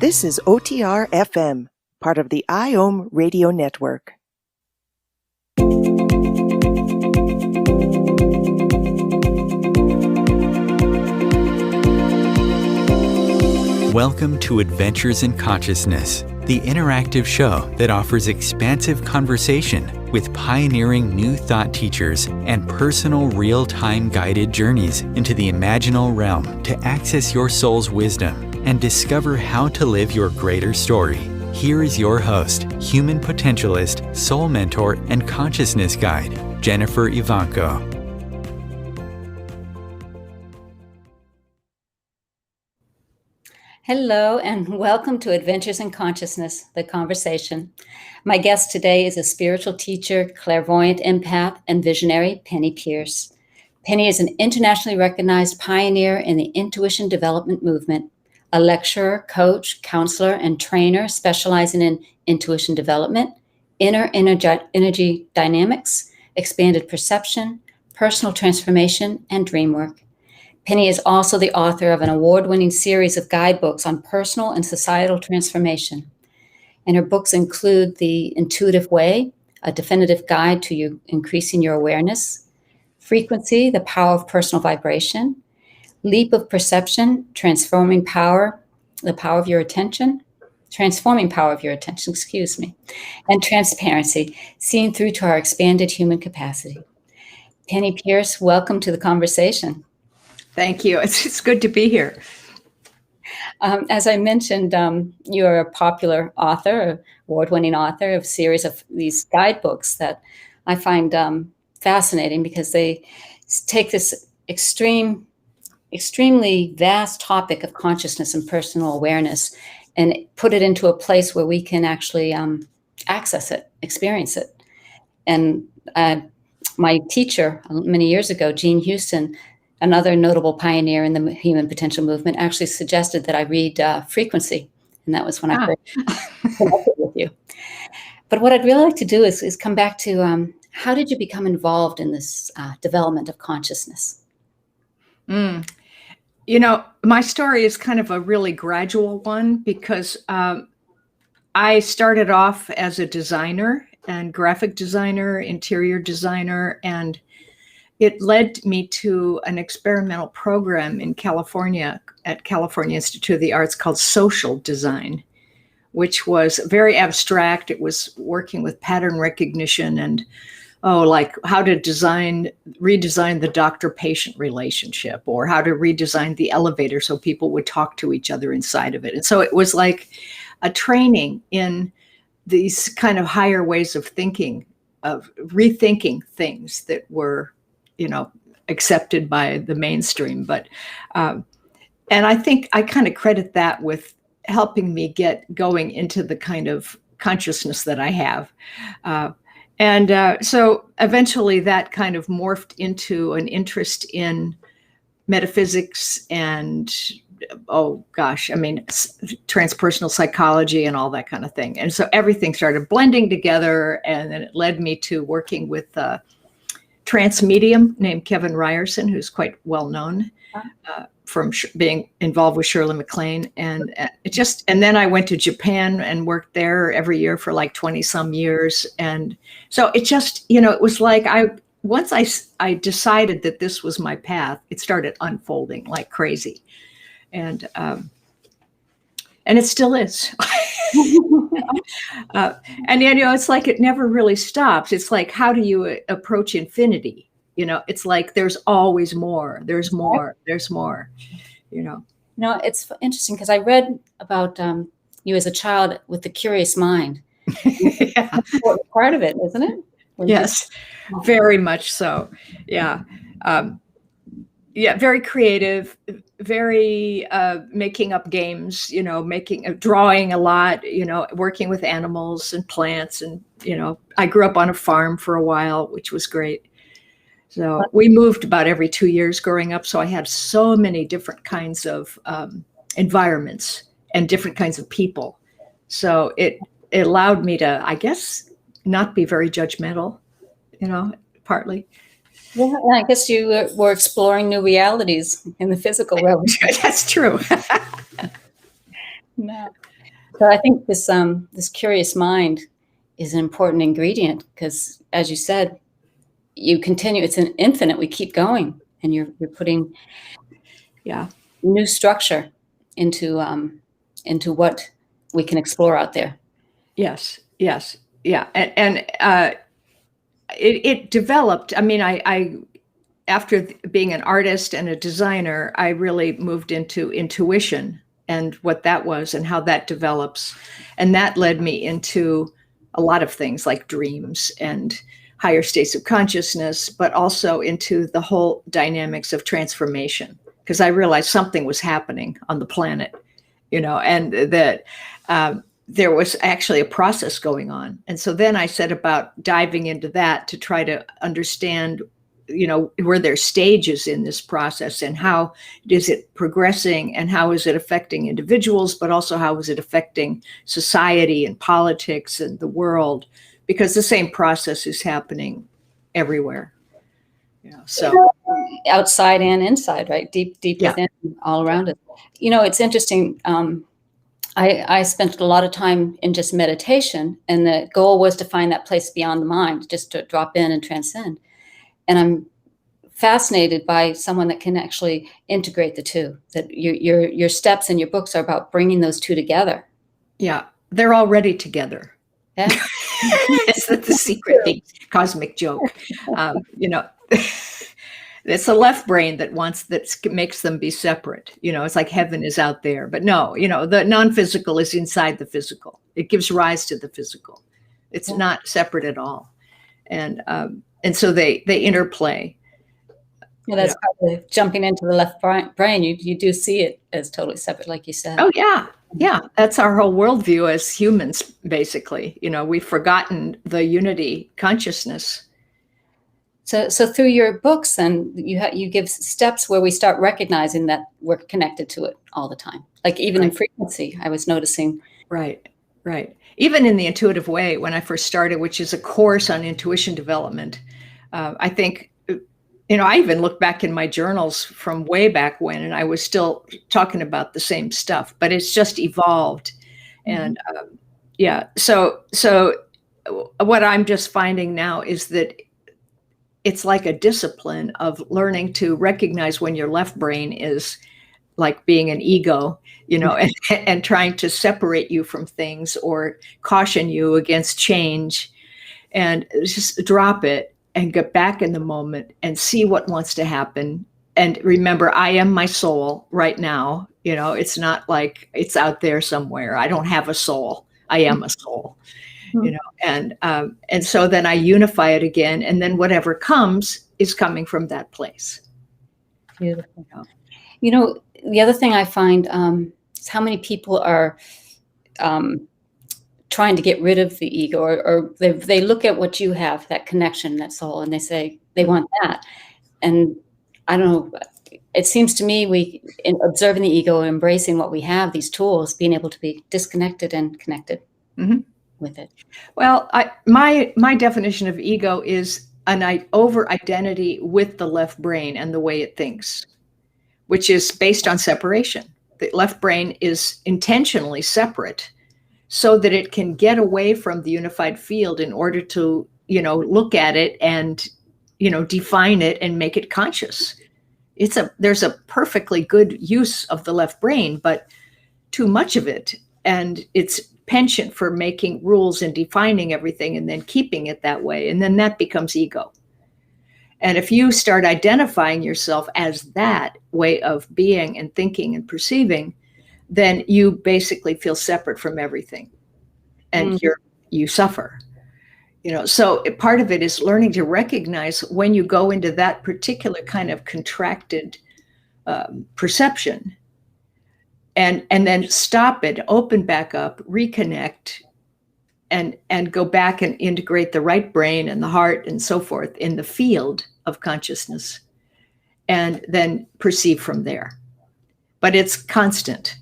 This is OTR FM, part of the IOM radio network. Welcome to Adventures in Consciousness, the interactive show that offers expansive conversation with pioneering new thought teachers and personal real-time guided journeys into the imaginal realm to access your soul's wisdom and discover how to live your greater story. Here is your host, human potentialist, soul mentor, and consciousness guide, Jennifer Ivanko. Hello and welcome to Adventures in Consciousness, the conversation. My guest today is a spiritual teacher, clairvoyant, empath, and visionary, Penney Peirce. Penney is an internationally recognized pioneer in the intuition development movement, a lecturer, coach, counselor, and trainer specializing in intuition development, inner energy dynamics, expanded perception, personal transformation, and dreamwork. Penney is also the author of an award-winning series of guidebooks on personal and societal transformation. And her books include The Intuitive Way, a definitive guide to you increasing your awareness, Frequency, the Power of Personal Vibration, Leap of Perception, Transforming Power, the Power of Your Attention, Transforming Power of Your Attention, and Transparency, Seeing Through to Our Expanded Human Capacity. Penney Peirce, welcome to the conversation. Thank you. It's good to be here. As I mentioned, you're a popular author, award-winning author of a series of these guidebooks that I find fascinating because they take this extremely vast topic of consciousness and personal awareness and put it into a place where we can actually access it, experience it. And my teacher many years ago, Jean Houston, another notable pioneer in the human potential movement, actually suggested that I read Frequency. And that was when I first connected with you. But what I'd really like to do is come back to how did you become involved in this development of consciousness? You know, my story is kind of a really gradual one because I started off as a designer and graphic designer, interior designer, and it led me to an experimental program in California at California Institute of the Arts called social design, which was very abstract. It was working with pattern recognition and, like how to redesign the doctor-patient relationship, or how to redesign the elevator so people would talk to each other inside of it. And so it was like a training in these kind of higher ways of thinking, of rethinking things that were accepted by the mainstream. But, and I think I kind of credit that with helping me get going into the kind of consciousness that I have. So eventually that kind of morphed into an interest in metaphysics and, transpersonal psychology and all that kind of thing. And so everything started blending together, and then it led me to working with trance medium named Kevin Ryerson, who's quite well known from being involved with Shirley MacLaine. And then I went to Japan and worked there every year for like 20 some years. And so it just, it was like once I decided that this was my path, it started unfolding like crazy. And it still is. It's like it never really stops. It's like, how do you approach infinity? It's like there's always more. There's more. It's interesting because I read about you as a child with the curious mind. Yeah. That's part of it, isn't it? Yes, very much so. Yeah. Very creative, very making up games, drawing a lot, working with animals and plants. And, I grew up on a farm for a while, which was great. So we moved about every 2 years growing up. So I had so many different kinds of environments and different kinds of people. So it allowed me to, I guess, not be very judgmental, partly. Yeah, and I guess you were exploring new realities in the physical realm. That's true. Yeah. So I think this curious mind is an important ingredient because, as you said, you continue. It's an infinite. We keep going, and you're putting new structure into what we can explore out there. Yes. Yeah. And it developed. I mean, I after being an artist and a designer, I really moved into intuition and what that was and how that develops. And that led me into a lot of things like dreams and higher states of consciousness, but also into the whole dynamics of transformation, because I realized something was happening on the planet, and that there was actually a process going on. And so then I set about diving into that to try to understand, were there stages in this process and how is it progressing and how is it affecting individuals, but also how is it affecting society and politics and the world, because the same process is happening everywhere. So outside and inside, right? Deep within, all around it. It's interesting. I spent a lot of time in just meditation, and the goal was to find that place beyond the mind, just to drop in and transcend. And I'm fascinated by someone that can actually integrate the two, that your steps and your books are about bringing those two together. Yeah, they're already together. Yeah. It's the secret, the cosmic joke. It's the left brain that makes them be separate. It's like heaven is out there, but no, the non-physical is inside the physical. It gives rise to the physical. It's not separate at all. And so they interplay. Yeah, that's probably jumping into the left brain. You do see it as totally separate, like you said. Oh, yeah. Yeah. That's our whole worldview as humans, basically. We've forgotten the unity consciousness. So through your books, then you give steps where we start recognizing that we're connected to it all the time. Like even in frequency, I was noticing. Right. Even in the intuitive way, when I first started, which is a course on intuition development, I think, I even look back in my journals from way back when, and I was still talking about the same stuff, but it's just evolved. And so what I'm just finding now is that it's like a discipline of learning to recognize when your left brain is like being an ego, and trying to separate you from things or caution you against change, and just drop it and get back in the moment and see what wants to happen. And remember, I am my soul right now. It's not like it's out there somewhere. I don't have a soul. I am a soul. And so then I unify it again, and then whatever comes is coming from that place. Beautiful. The other thing I find is how many people are trying to get rid of the ego, or they look at what you have, that connection, that soul, and they say they want that. And I don't know, it seems to me in observing the ego, embracing what we have, these tools, being able to be disconnected and connected. Mm-hmm. With it. Well, my definition of ego is an over identity with the left brain and the way it thinks, which is based on separation. The left brain is intentionally separate so that it can get away from the unified field in order to, look at it and, define it and make it conscious. There's a perfectly good use of the left brain, but too much of it, and it's penchant for making rules and defining everything and then keeping it that way. And then that becomes ego. And if you start identifying yourself as that way of being and thinking and perceiving, then you basically feel separate from everything, and you suffer. So part of it is learning to recognize when you go into that particular kind of contracted perception, and then stop it, open back up, reconnect, and go back and integrate the right brain and the heart and so forth in the field of consciousness, and then perceive from there. But it's constant,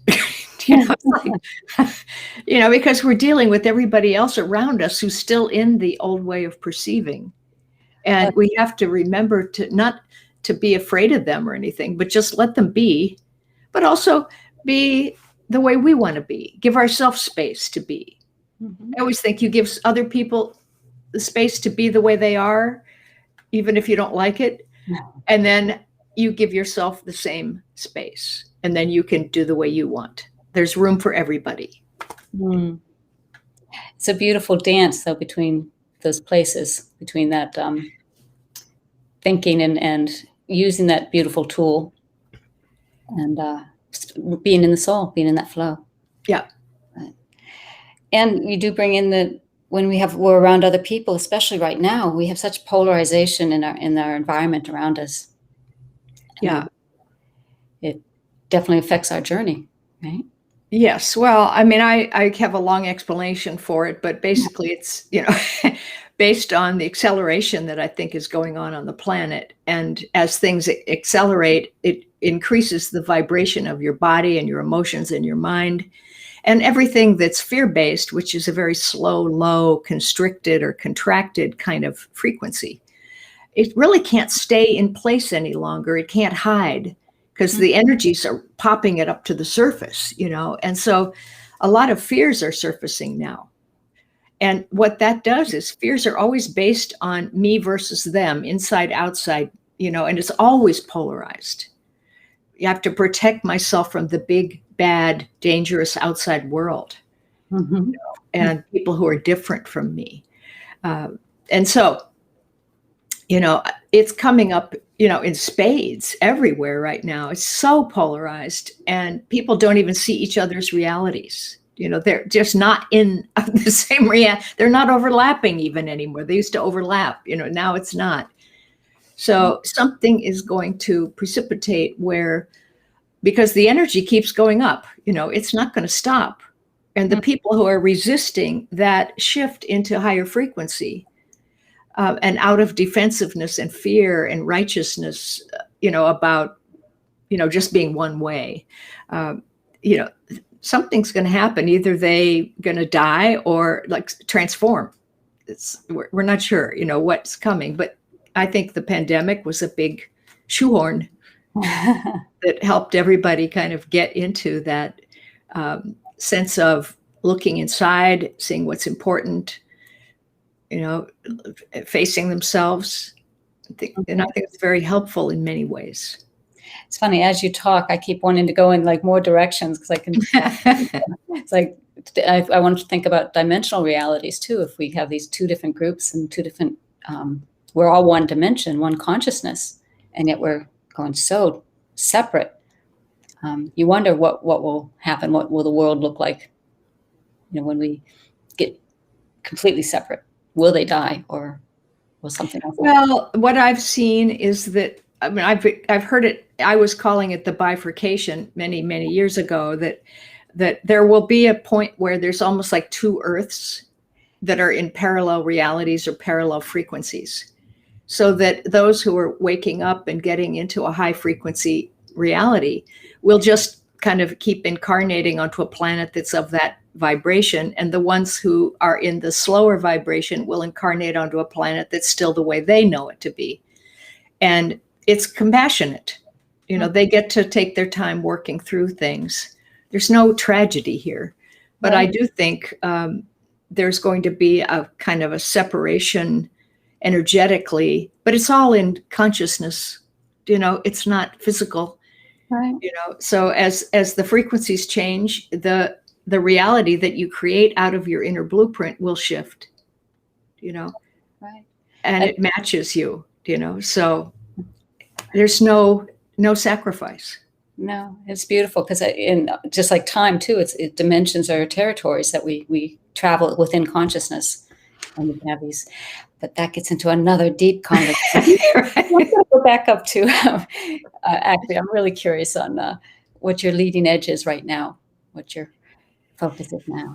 because we're dealing with everybody else around us who's still in the old way of perceiving. And we have to remember to not to be afraid of them or anything, but just let them be, but also be the way we want to be, give ourselves space to be. Mhm. I always think you give other people the space to be the way they are, even if you don't like it. And then you give yourself the same space, and then you can do the way you want. There's room for everybody. Mm. It's a beautiful dance, though, between those places, between that thinking and using that beautiful tool and being in the soul, being in that flow. Yeah. And you do bring in when we're around other people, especially right now, we have such polarization in our environment around us. Yeah. It definitely affects our journey, right? Yes. Well, I mean, I have a long explanation for it, but basically it's, based on the acceleration that I think is going on the planet. And as things accelerate, it increases the vibration of your body and your emotions and your mind. And everything that's fear-based, which is a very slow, low, constricted or contracted kind of frequency, it really can't stay in place any longer. It can't hide because the energies are popping it up to the surface, And so a lot of fears are surfacing now. And what that does is fears are always based on me versus them, inside, outside, and it's always polarized. You have to protect myself from the big, bad, dangerous outside world, Mm-hmm. and people who are different from me. And so, it's coming up, in spades everywhere right now. It's so polarized, and people don't even see each other's realities. They're just not in the same reality. They're not overlapping even anymore. They used to overlap, now it's not. So something is going to precipitate because the energy keeps going up, it's not going to stop. And the people who are resisting that shift into higher frequency and out of defensiveness and fear and righteousness, about, just being one way, something's going to happen. Either they going to die or like transform. We're not sure, what's coming, but I think the pandemic was a big shoehorn that helped everybody kind of get into that sense of looking inside, seeing what's important, facing themselves. And I think it's very helpful in many ways. It's funny, as you talk, I keep wanting to go in like more directions because I can, it's like, I want to think about dimensional realities too. If we have these two different groups and two different, we're all one dimension, one consciousness, and yet we're going so separate. You wonder what will happen. What will the world look like, when we get completely separate? Will they die, or will something else happen? Well, what I've seen is that, I mean, I've heard it. I was calling it the bifurcation many, many years ago, that there will be a point where there's almost like two Earths that are in parallel realities or parallel frequencies, so that those who are waking up and getting into a high frequency reality will just kind of keep incarnating onto a planet that's of that vibration. And the ones who are in the slower vibration will incarnate onto a planet that's still the way they know it to be. And it's compassionate. They get to take their time working through things. There's no tragedy here. But I do think there's going to be a kind of a separation energetically, but it's all in consciousness. It's not physical. Right. So as the frequencies change, the reality that you create out of your inner blueprint will shift. Right. And it matches you. So there's no sacrifice. No, it's beautiful because just like time too, it dimensions or territories that we travel within consciousness, and we have these. But that gets into another deep conversation. I'm going to go back up to. Actually, I'm really curious on what your leading edge is right now. What your focus is now.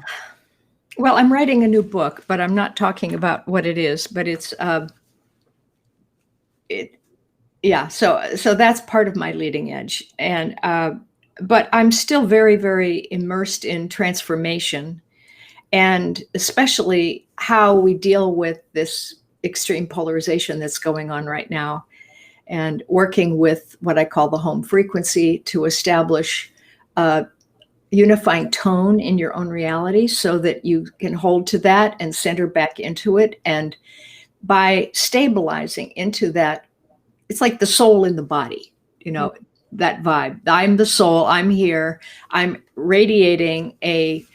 Well, I'm writing a new book, but I'm not talking about what it is. But it's So that's part of my leading edge, and but I'm still very, very immersed in transformation, and especially how we deal with this extreme polarization that's going on right now, and working with what I call the home frequency to establish, unifying tone in your own reality so that you can hold to that and center back into it. And by stabilizing into that, it's like the soul in the body, that vibe. I'm the soul, I'm here, I'm radiating a,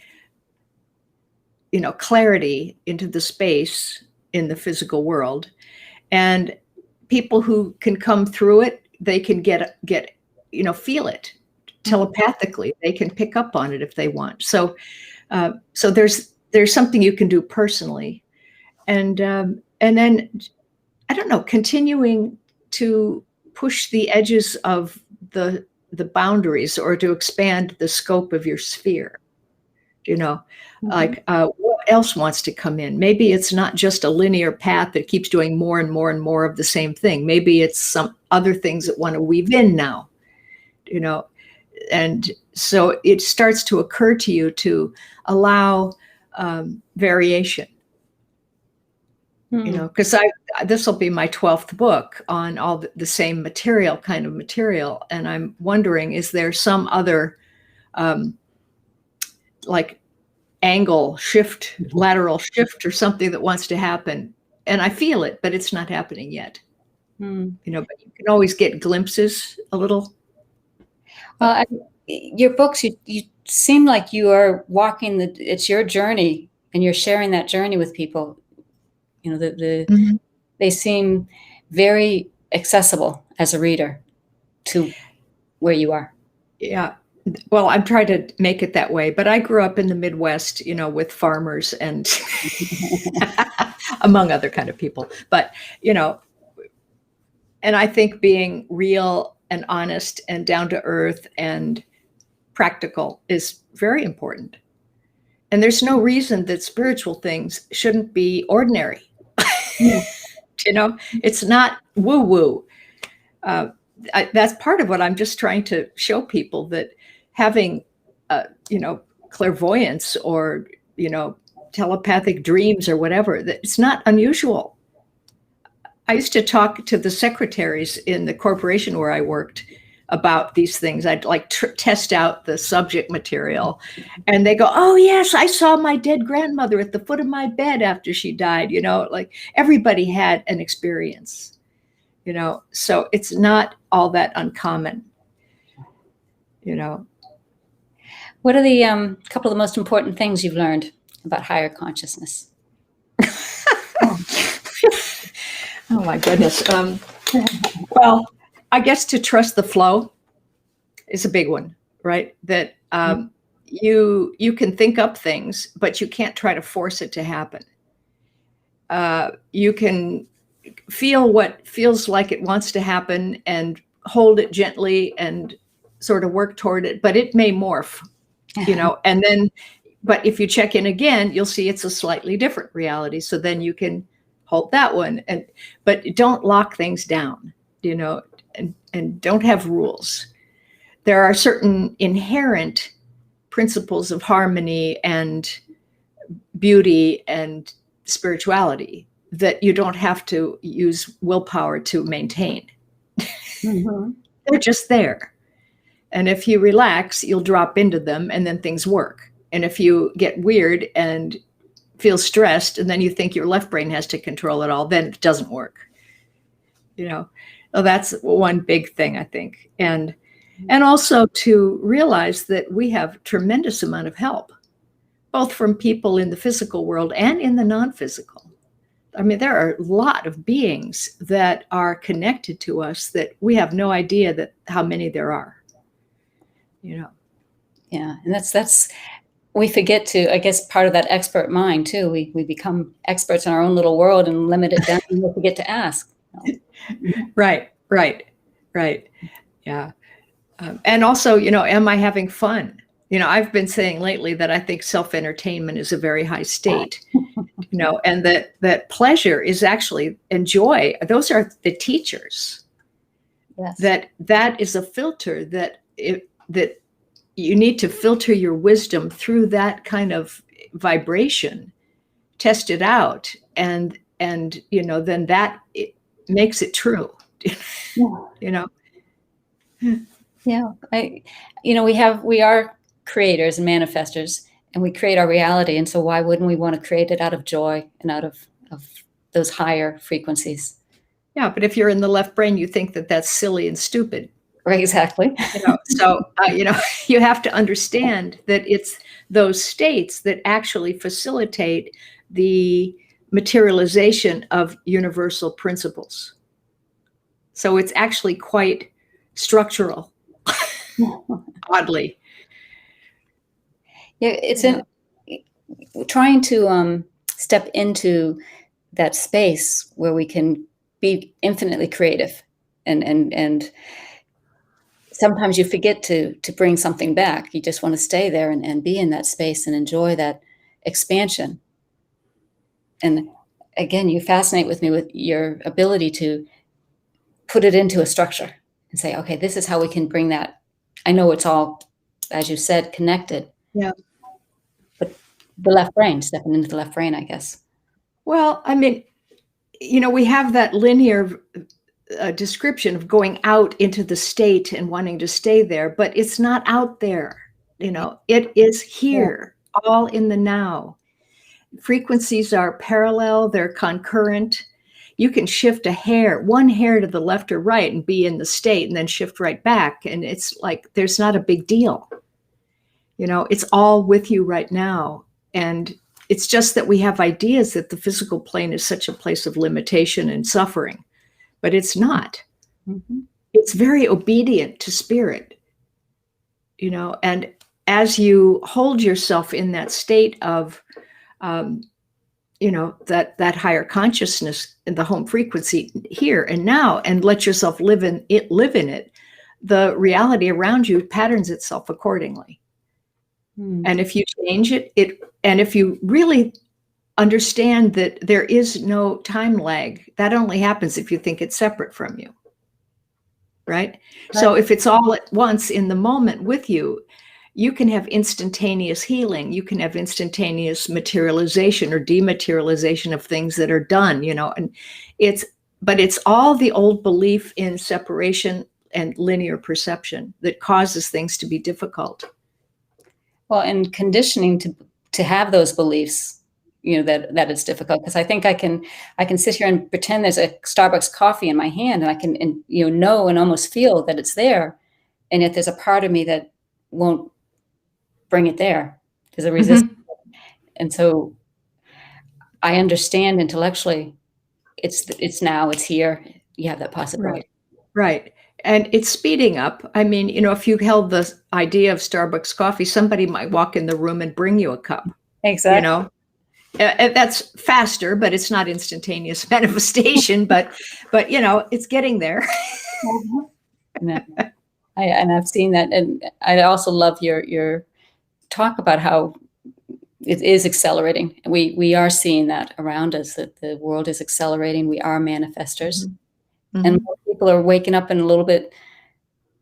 clarity into the space in the physical world. And people who can come through it, they can get, feel it telepathically. They can pick up on it if they want. So there's something you can do personally. And then, I don't know, continuing to push the edges of the boundaries or to expand the scope of your sphere, like what else wants to come in? Maybe it's not just a linear path that keeps doing more and more and more of the same thing. Maybe it's some other things that want to weave in now, and so it starts to occur to you to allow variation. Because this will be my 12th book on all the same kind of material. And I'm wondering, is there some other like angle shift, lateral shift or something that wants to happen? And I feel it, but it's not happening yet. But you can always get glimpses a little. Well, your books, you seem like you are walking it's your journey and you're sharing that journey with people. They seem very accessible as a reader to where you are. Yeah. Well, I'm trying to make it that way, but I grew up in the Midwest, with farmers and among other kind of people. But, and I think being real and honest and down to earth and practical is very important. And there's no reason that spiritual things shouldn't be ordinary. It's not woo-woo. That's part of what I'm just trying to show people, that having, clairvoyance or, telepathic dreams or whatever, that it's not unusual. I used to talk to the secretaries in the corporation where I worked about these things. I'd like test out the subject material, and they go, "Oh yes, I saw my dead grandmother at the foot of my bed after she died." Like everybody had an experience, so it's not all that uncommon. What are the couple of the most important things you've learned about higher consciousness? Oh my goodness. Well, I guess to trust the flow is a big one, right? That you can think up things, but you can't try to force it to happen. You can feel what feels like it wants to happen and hold it gently and sort of work toward it, but it may morph, and then, but if you check in again, you'll see it's a slightly different reality. So then you can hold that one, but don't lock things down, and don't have rules. There are certain inherent principles of harmony and beauty and spirituality that you don't have to use willpower to maintain. They're just there. And if you relax, you'll drop into them and then things work. And if you get weird and feel stressed and then you think your left brain has to control it all, then it doesn't work. So that's one big thing, I think. And also to realize that we have tremendous amount of help, both from people in the physical world and in the non-physical. I mean, there are a lot of beings that are connected to us that we have no idea that how many there are. Yeah, and that's we forget to, I guess, part of that expert mind too. We become experts in our own little world and limit it down, and we forget to ask. Right. Yeah. And also, am I having fun? I've been saying lately that I think self-entertainment is a very high state, and that pleasure is actually, and joy, those are the teachers. Yes. That is a filter that you need to filter your wisdom through that kind of vibration, test it out, and then that it makes it true. Yeah. Yeah. We are creators and manifestors, and we create our reality. And so why wouldn't we want to create it out of joy and out of those higher frequencies? Yeah, but if you're in the left brain, you think that that's silly and stupid. Right, exactly. So you have to understand that it's those states that actually facilitate the materialization of universal principles. So it's actually quite structural, oddly. Yeah, it's trying to step into that space where we can be infinitely creative, and sometimes you forget to bring something back. You just want to stay there and be in that space and enjoy that expansion. And again, you fascinate with me with your ability to put it into a structure and say, okay, this is how we can bring that. I know it's all, as you said, connected. Yeah. But the left brain, stepping into the left brain, I guess. Well, I mean, we have that linear description of going out into the state and wanting to stay there, but it's not out there. It is here, all in the now. Frequencies are parallel, they're concurrent. You can shift one hair to the left or right and be in the state and then shift right back. And it's like, there's not a big deal. It's all with you right now. And it's just that we have ideas that the physical plane is such a place of limitation and suffering, but it's not. Mm-hmm. It's very obedient to spirit, and as you hold yourself in that state of, that higher consciousness in the home frequency here and now, and let yourself live in it, the reality around you patterns itself accordingly. Mm. And if you change it, and if you really understand that there is no time lag, that only happens if you think it's separate from you, right? So if it's all at once in the moment with you, you can have instantaneous healing. You can have instantaneous materialization or dematerialization of things that are done, and but it's all the old belief in separation and linear perception that causes things to be difficult. Well, and conditioning to have those beliefs, that it's difficult, because I think I can sit here and pretend there's a Starbucks coffee in my hand, and I can know and almost feel that it's there, and yet there's a part of me that won't bring it there. There's a resistance. Mm-hmm. And so I understand intellectually it's now, it's here. You have that possibility. Right. And it's speeding up. I mean, if you held the idea of Starbucks coffee, somebody might walk in the room and bring you a cup. Exactly. That's faster, but it's not instantaneous manifestation, but it's getting there. No. I've seen that. And I also love your talk about how it is accelerating. We are seeing that around us, that the world is accelerating. We are manifestors. Mm-hmm. And more people are waking up and a little bit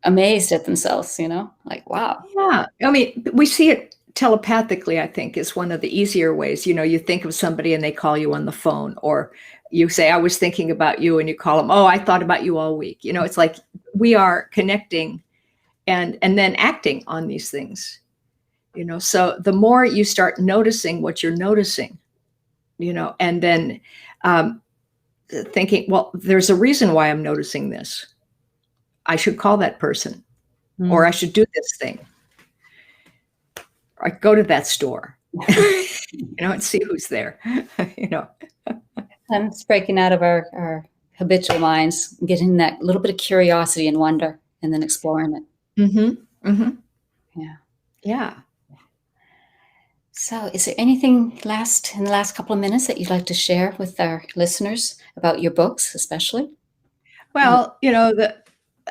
amazed at themselves, like, wow. Yeah. I mean, we see it telepathically, I think, is one of the easier ways. You think of somebody and they call you on the phone, or you say, I was thinking about you, and you call them, oh, I thought about you all week. It's like we are connecting and then acting on these things. So the more you start noticing what you're noticing, and then thinking, well, there's a reason why I'm noticing this. I should call that person, or I should do this thing, or I go to that store, and see who's there, And it's breaking out of our habitual minds, getting that little bit of curiosity and wonder, and then exploring it. Mm-hmm. Mm-hmm. Yeah. Yeah. So is there anything in the last couple of minutes that you'd like to share with our listeners about your books, especially? Well,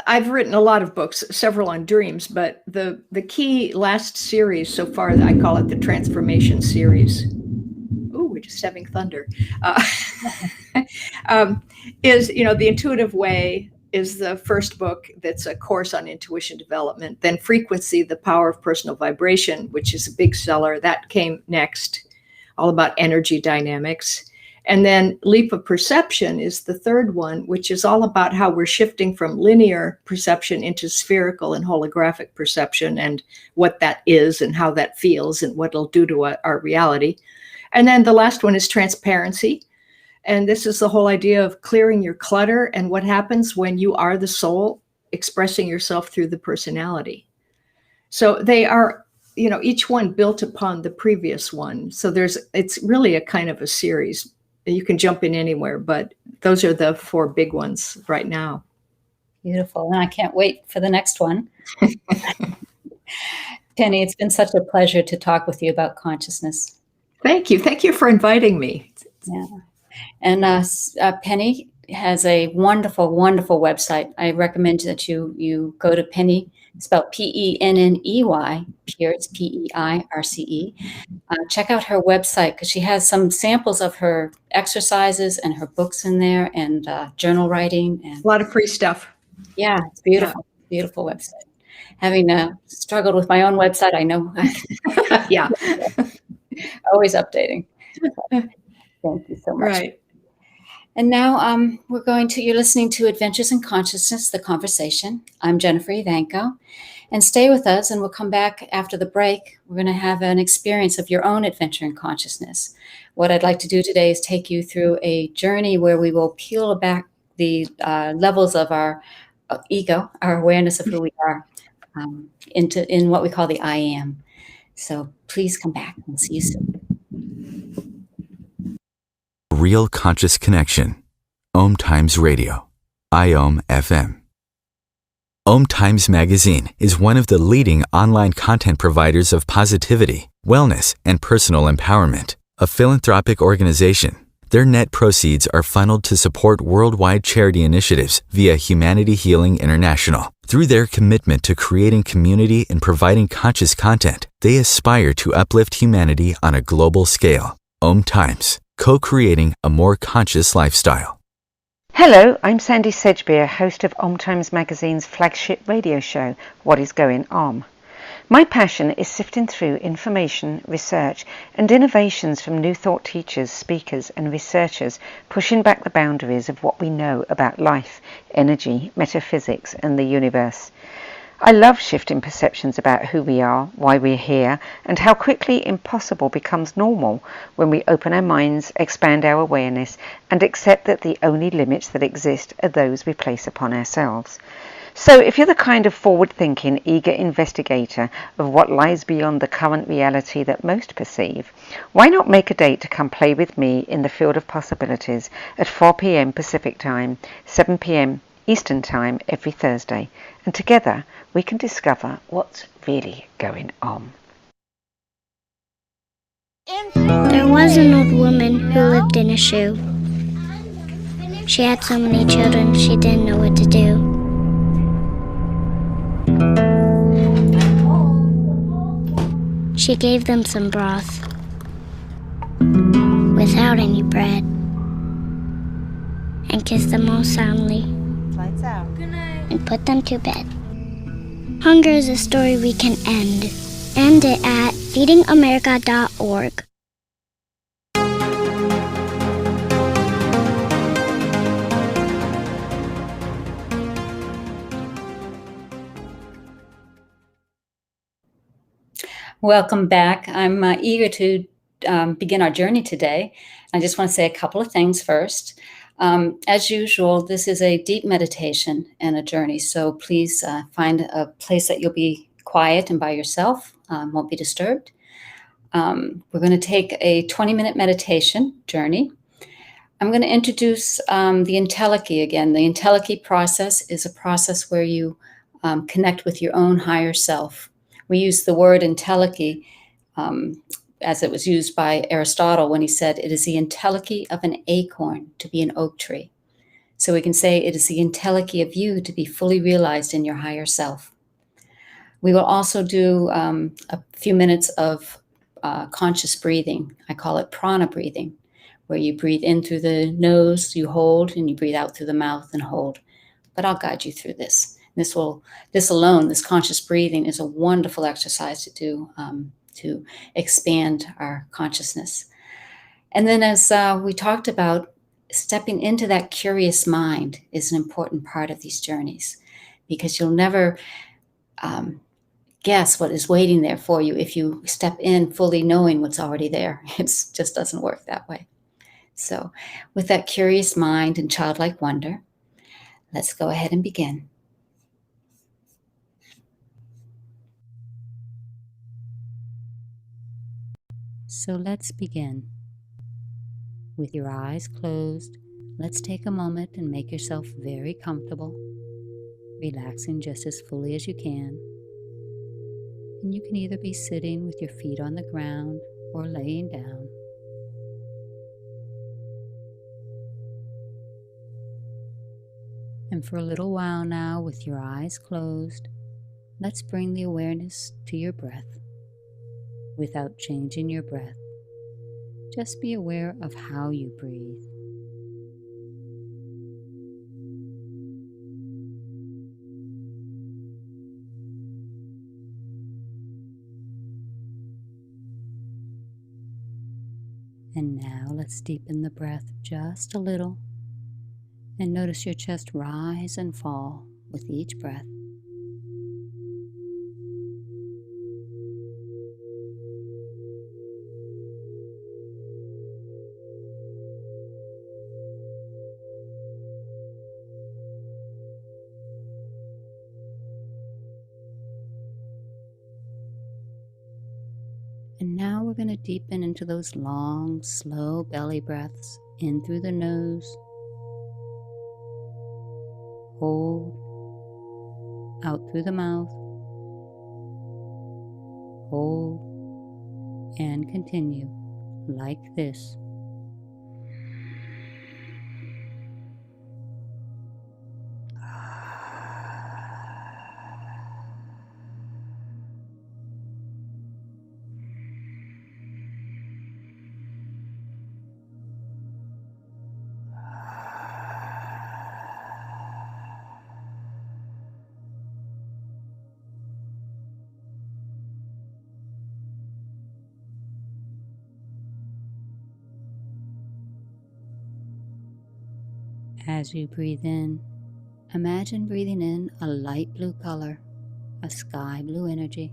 I've written a lot of books, several on dreams, but the key last series so far, I call it the Transformation series. Ooh, we're just having thunder. Is, The Intuitive Way is the first book that's a course on intuition development. Then Frequency, The Power of Personal Vibration, which is a big seller. That came next, all about energy dynamics. And then leap of perception is the third one, which is all about how we're shifting from linear perception into spherical and holographic perception, and what that is and how that feels and what it'll do to our reality. And then the last one is transparency. And this is the whole idea of clearing your clutter and what happens when you are the soul expressing yourself through the personality. So they are, each one built upon the previous one. So it's really a kind of a series. You can jump in anywhere, but those are the 4 big ones right now. Beautiful. And I can't wait for the next one. Penny, it's been such a pleasure to talk with you about consciousness. Thank you. Thank you for inviting me. Yeah. And Penny has a wonderful, wonderful website. I recommend that you go to Penny, spelled Penney, Peirce, Peirce. Check out her website, because she has some samples of her exercises and her books in there, and journal writing. And a lot of free stuff. Yeah, it's beautiful, beautiful website. Having struggled with my own website, I know. Yeah. Always updating. Thank you so much. Right. And now you're listening to Adventures in Consciousness, the conversation. I'm Jennifer Evanko, and stay with us, and we'll come back after the break. We're going to have an experience of your own adventure in consciousness. What I'd like to do today is take you through a journey where we will peel back the levels of our ego, our awareness of who we are, in what we call the I am. So please come back, and see you soon. Real Conscious Connection. Om Times Radio. IOM FM. Om Times Magazine is one of the leading online content providers of positivity, wellness, and personal empowerment. A philanthropic organization, their net proceeds are funneled to support worldwide charity initiatives via Humanity Healing International. Through their commitment to creating community and providing conscious content, they aspire to uplift humanity on a global scale. Om Times, co-creating a more conscious lifestyle. Hello, I'm Sandy Sedgbeer, host of Om Times Magazine's flagship radio show, What is Going Om. My passion is sifting through information, research, and innovations from new thought teachers, speakers, and researchers, pushing back the boundaries of what we know about life, energy, metaphysics, and the universe. I love shifting perceptions about who we are, why we're here, and how quickly impossible becomes normal when we open our minds, expand our awareness, and accept that the only limits that exist are those we place upon ourselves. So if you're the kind of forward-thinking, eager investigator of what lies beyond the current reality that most perceive, why not make a date to come play with me in the field of possibilities at 4 p.m. Pacific Time, 7 p.m. Eastern Time every Thursday, and together we can discover what's really going on. There was an old woman who lived in a shoe. She had so many children she didn't know what to do. She gave them some broth without any bread and kissed them all soundly. Lights out. Good night. And put them to bed. Hunger is a story we can end. End it at feedingamerica.org. Welcome back. I'm eager to begin our journey today. I just want to say a couple of things first. As usual, this is a deep meditation and a journey, so please find a place that you'll be quiet and by yourself, won't be disturbed. We're going to take a 20-minute meditation journey. I'm going to introduce the entelechy again. The entelechy process is a process where you connect with your own higher self. We use the word entelechy as it was used by Aristotle when he said, it is the entelechy of an acorn to be an oak tree. So we can say it is the entelechy of you to be fully realized in your higher self. We will also do a few minutes of conscious breathing. I call it prana breathing, where you breathe in through the nose, you hold, and you breathe out through the mouth and hold. But I'll guide you through this. This conscious breathing is a wonderful exercise to do to expand our consciousness. And then as we talked about, stepping into that curious mind is an important part of these journeys, because you'll never guess what is waiting there for you if you step in fully knowing what's already there. It just doesn't work that way. So with that curious mind and childlike wonder, let's go ahead and begin. So let's begin. With your eyes closed, let's take a moment and make yourself very comfortable, relaxing just as fully as you can. And you can either be sitting with your feet on the ground or laying down. And for a little while now, with your eyes closed, let's bring the awareness to your breath without changing your breath. Just be aware of how you breathe. And now let's deepen the breath just a little and notice your chest rise and fall with each breath. And now we're going to deepen into those long, slow belly breaths in through the nose. Hold. Out through the mouth. Hold. And continue like this. As you breathe in, imagine breathing in a light blue color, a sky blue energy.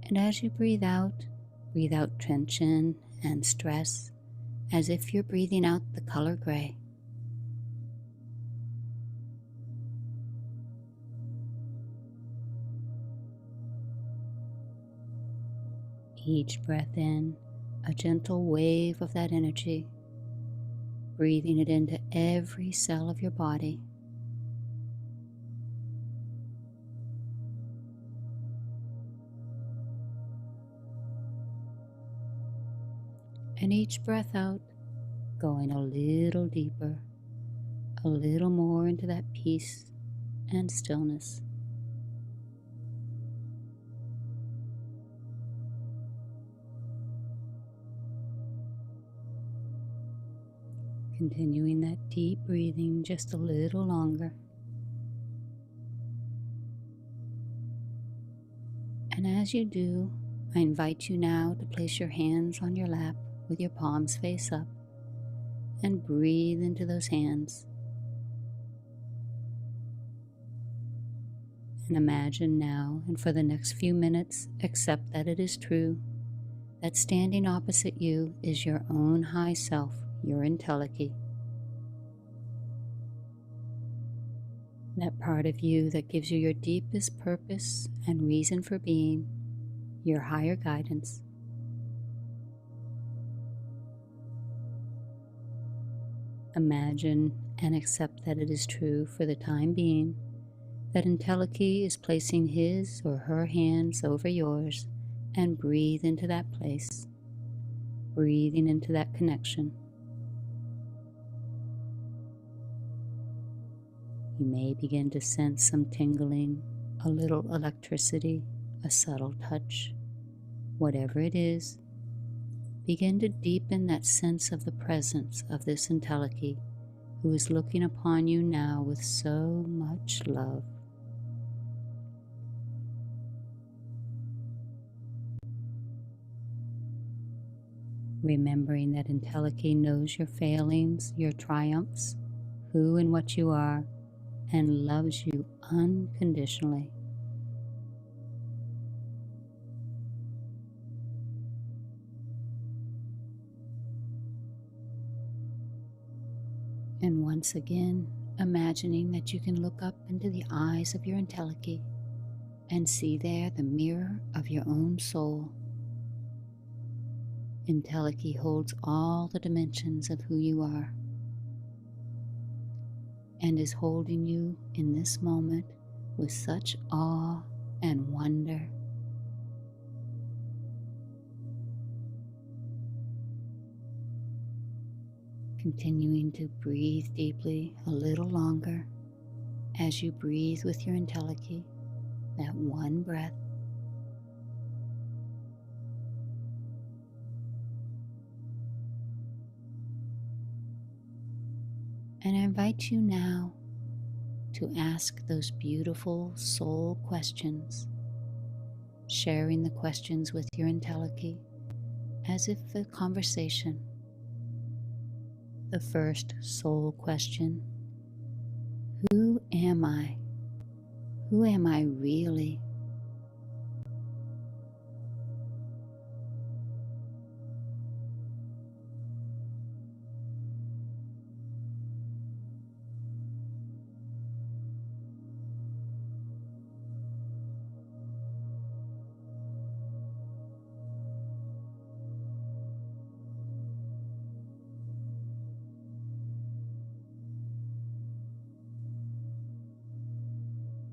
And as you breathe out tension and stress, as if you're breathing out the color gray. Each breath in, a gentle wave of that energy, breathing it into every cell of your body. And each breath out, going a little deeper, a little more into that peace and stillness. Continuing that deep breathing just a little longer. And as you do, I invite you now to place your hands on your lap with your palms face up and breathe into those hands. And imagine now, and for the next few minutes, accept that it is true, that standing opposite you is your own high self, your entelechy. That part of you that gives you your deepest purpose and reason for being, your higher guidance. Imagine and accept that it is true for the time being, that entelechy is placing his or her hands over yours, and breathe into that place, breathing into that connection. You may begin to sense some tingling, a little electricity, a subtle touch. Whatever it is, begin to deepen that sense of the presence of this entelechy who is looking upon you now with so much love. Remembering that Entelechy knows your failings, your triumphs, who and what you are, and loves you unconditionally. And once again, imagining that you can look up into the eyes of your Entelechy and see there the mirror of your own soul. Entelechy holds all the dimensions of who you are and is holding you in this moment with such awe and wonder. Continuing to breathe deeply a little longer as you breathe with your Entelechy, that one breath. And I invite you now to ask those beautiful soul questions, sharing the questions with your Entelechy as if a conversation. The first soul question: who am I? Who am I really?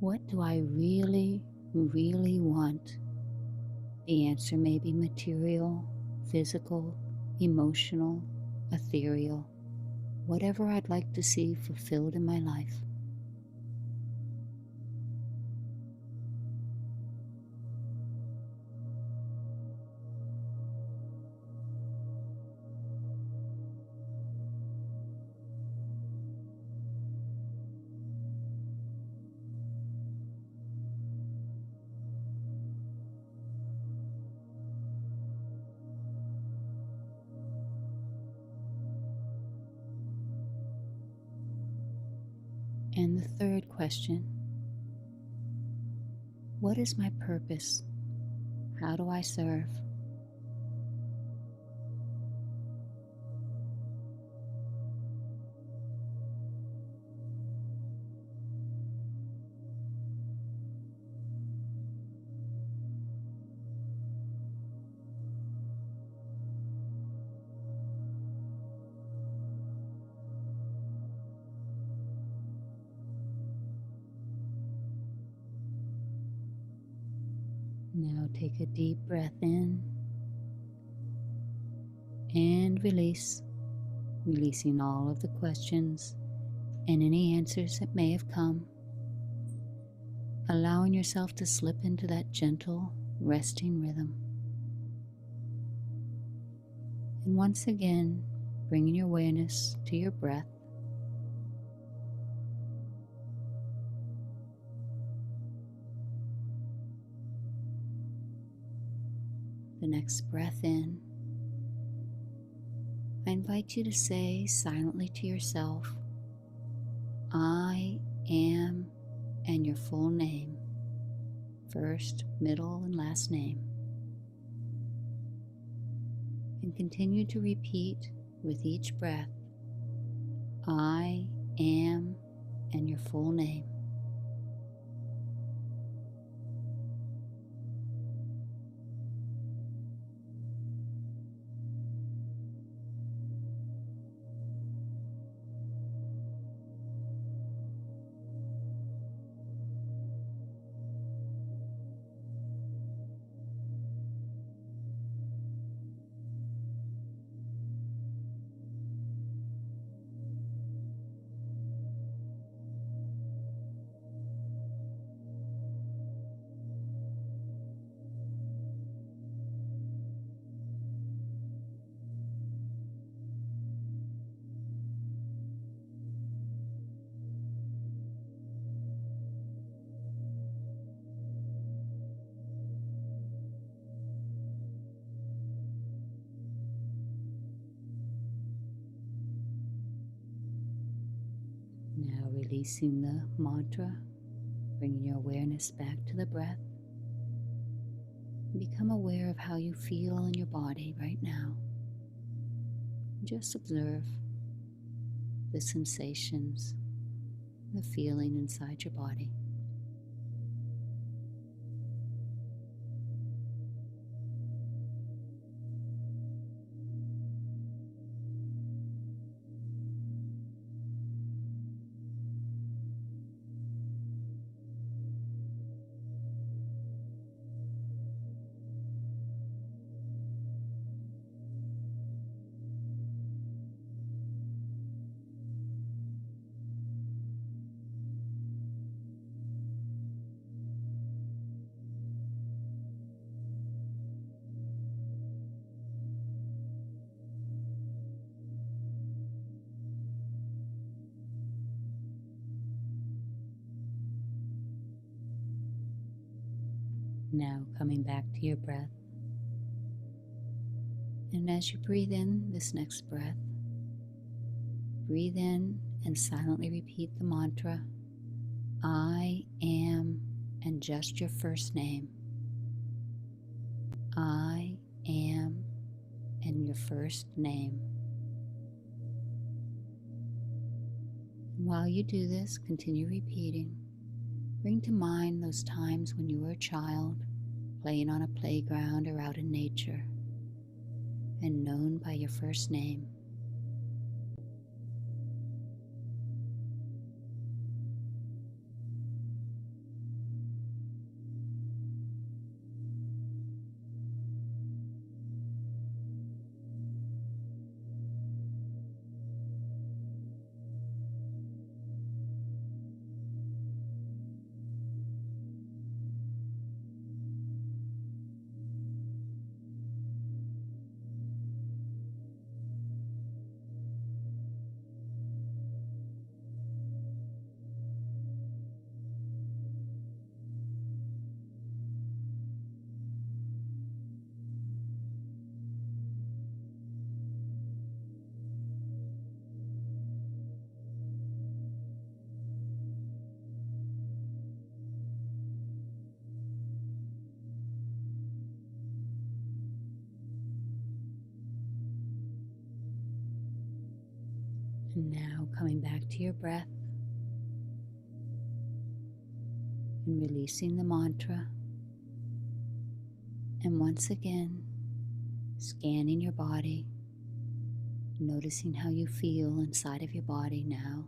What do I really, really want? The answer may be material, physical, emotional, ethereal, whatever I'd like to see fulfilled in my life. And the third question: what is my purpose? How do I serve? Now take a deep breath in and release, releasing all of the questions and any answers that may have come, allowing yourself to slip into that gentle, resting rhythm. And once again, bringing your awareness to your breath. The next breath in, I invite you to say silently to yourself, I am, and your full name, first, middle, and last name. And continue to repeat with each breath, I am, and your full name. Releasing the mantra, bringing your awareness back to the breath. Become aware of how you feel in your body right now. Just observe the sensations, the feeling inside your body. Now coming back to your breath. And as you breathe in this next breath, breathe in and silently repeat the mantra, I am, and just your first name. I am, and your first name. And while you do this, continue repeating. Bring to mind those times when you were a child, playing on a playground or out in nature, and known by your first name. And now coming back to your breath and releasing the mantra. And once again, scanning your body, noticing how you feel inside of your body now.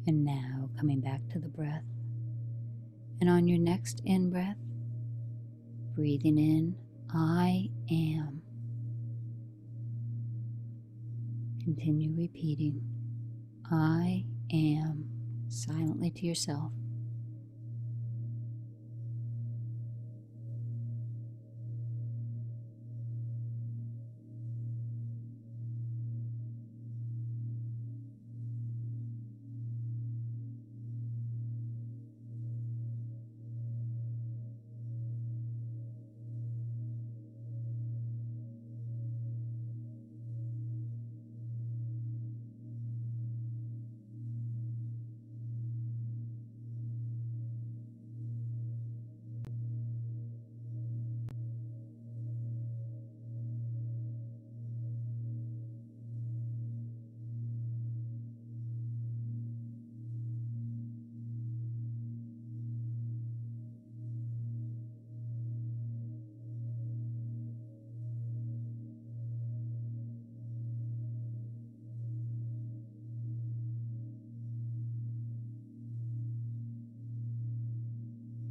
And now coming back to the breath. And on your next in-breath, breathing in, I am. Continue repeating, I am, silently to yourself.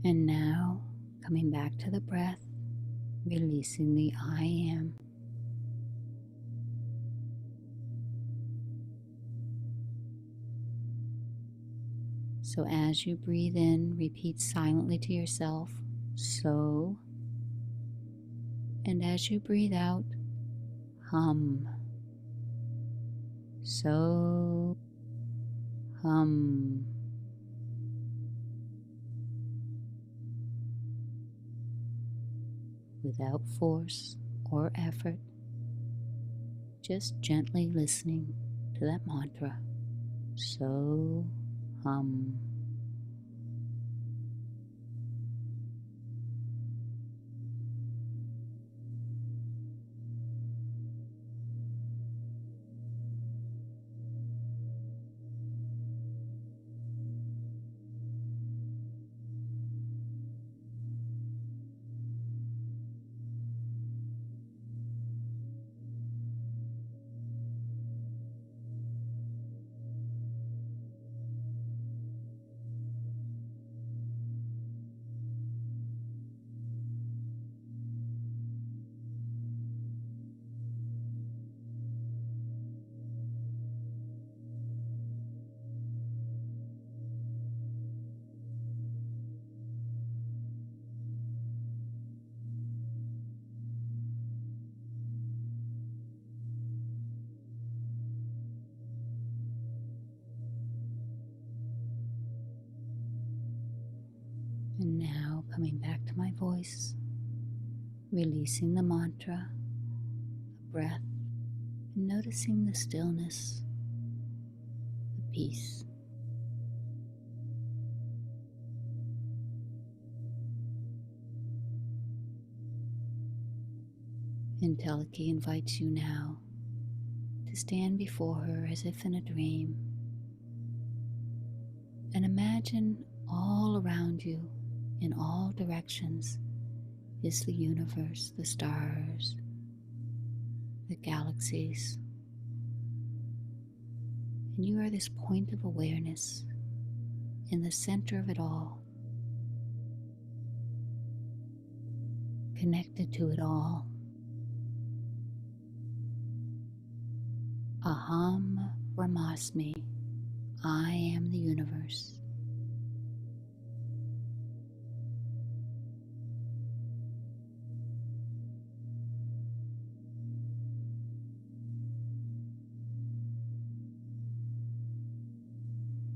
And now, coming back to the breath, releasing the I am. So as you breathe in, repeat silently to yourself, so. And as you breathe out, hum. So, hum. Without force or effort, just gently listening to that mantra. So, hum. And now coming back to my voice, releasing the mantra, the breath, and noticing the stillness, the peace. Entelechy invites you now to stand before her as if in a dream, and imagine all around you, in all directions, is the universe, the stars, the galaxies. And you are this point of awareness in the center of it all, connected to it all. Aham Brahmasmi, I am the universe.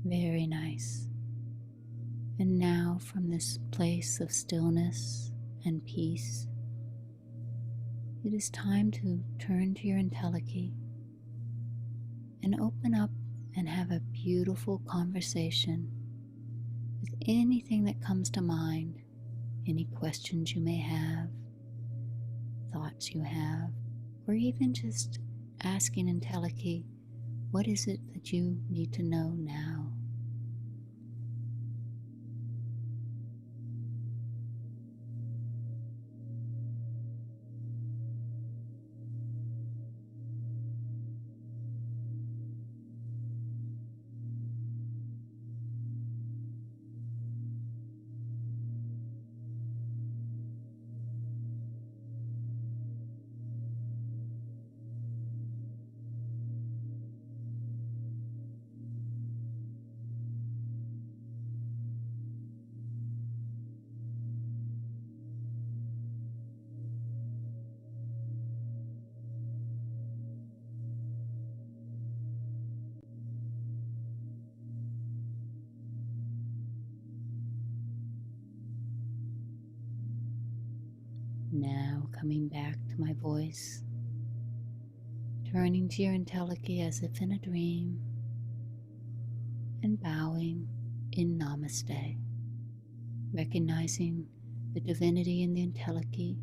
Very nice. And now from this place of stillness and peace, it is time to turn to your entelechy and open up and have a beautiful conversation with anything that comes to mind, any questions you may have, thoughts you have, or even just asking entelechy, what is it that you need to know now? Now coming back to my voice, turning to your entelechy as if in a dream, and bowing in Namaste, recognizing the divinity in the entelechy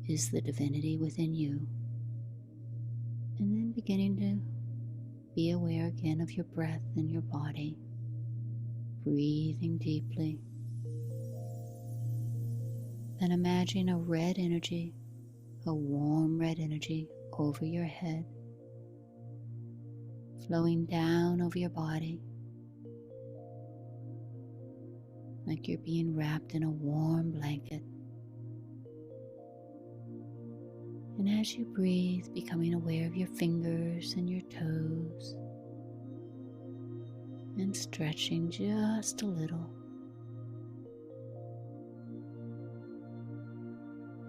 is the divinity within you, and then beginning to be aware again of your breath in your body, breathing deeply. Then imagine a red energy, a warm red energy over your head, flowing down over your body, like you're being wrapped in a warm blanket. And as you breathe, becoming aware of your fingers and your toes, and stretching just a little.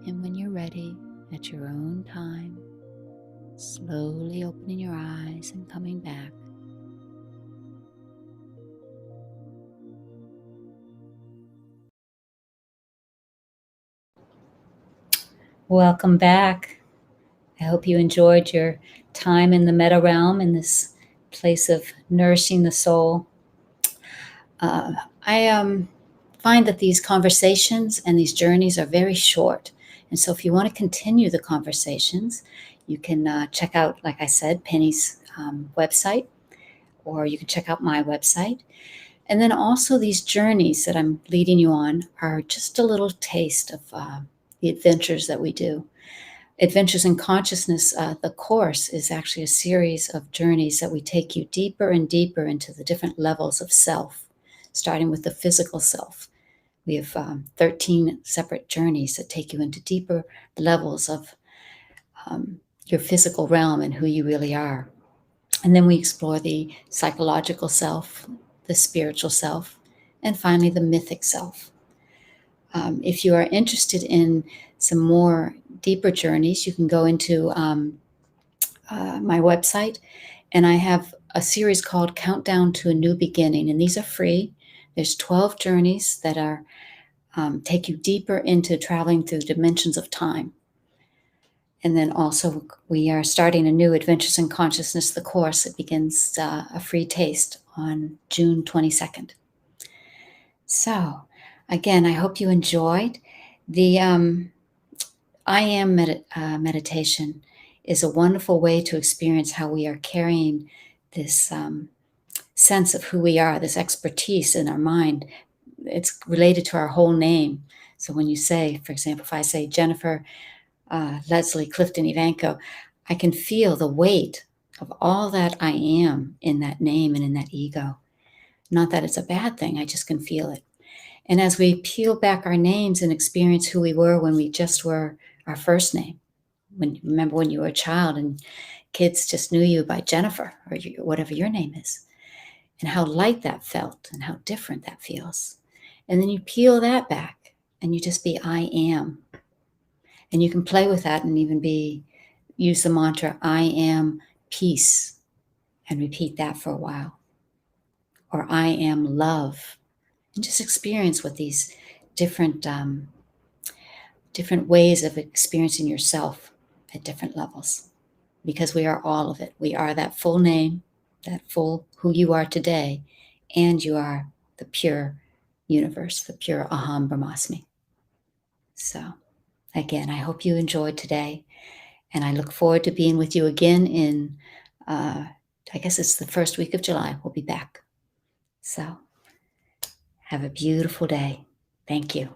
And when you're ready, at your own time, slowly opening your eyes and coming back. Welcome back. I hope you enjoyed your time in the meta realm, in this place of nourishing the soul. I find that these conversations and these journeys are very short. And so if you want to continue the conversations, you can check out, like I said, Penny's website, or you can check out my website. And then also these journeys that I'm leading you on are just a little taste of the adventures that we do. Adventures in Consciousness, the course is actually a series of journeys that we take you deeper and deeper into the different levels of self, starting with the physical self. We have 13 separate journeys that take you into deeper levels of your physical realm and who you really are. And then we explore the psychological self, the spiritual self, and finally the mythic self. If you are interested in some more deeper journeys, you can go into my website, and I have a series called Countdown to a New Beginning, and these are free. There's 12 journeys that are take you deeper into traveling through dimensions of time. And then also we are starting a new Adventures in Consciousness, the course. It begins a free taste on June 22nd. So again, I hope you enjoyed. The I Am meditation is a wonderful way to experience how we are carrying this sense of who we are, this expertise in our mind. It's related to our whole name. So when you say, for example, if I say Jennifer, Leslie, Clifton, Ivanko, I can feel the weight of all that I am in that name and in that ego. Not that it's a bad thing, I just can feel it. And as we peel back our names and experience who we were when we just were our first name, remember when you were a child and kids just knew you by Jennifer or whatever your name is, and how light that felt and how different that feels. And then you peel that back and you just be I am. And you can play with that and even use the mantra, I am peace, and repeat that for a while. Or I am love. And just experience what these different ways of experiencing yourself at different levels. Because we are all of it. We are that full name, that full who you are today, and you are the pure universe, the pure Aham Brahmasmi. So again, I hope you enjoyed today, and I look forward to being with you again in, I guess it's the first week of July. We'll be back. So have a beautiful day. Thank you.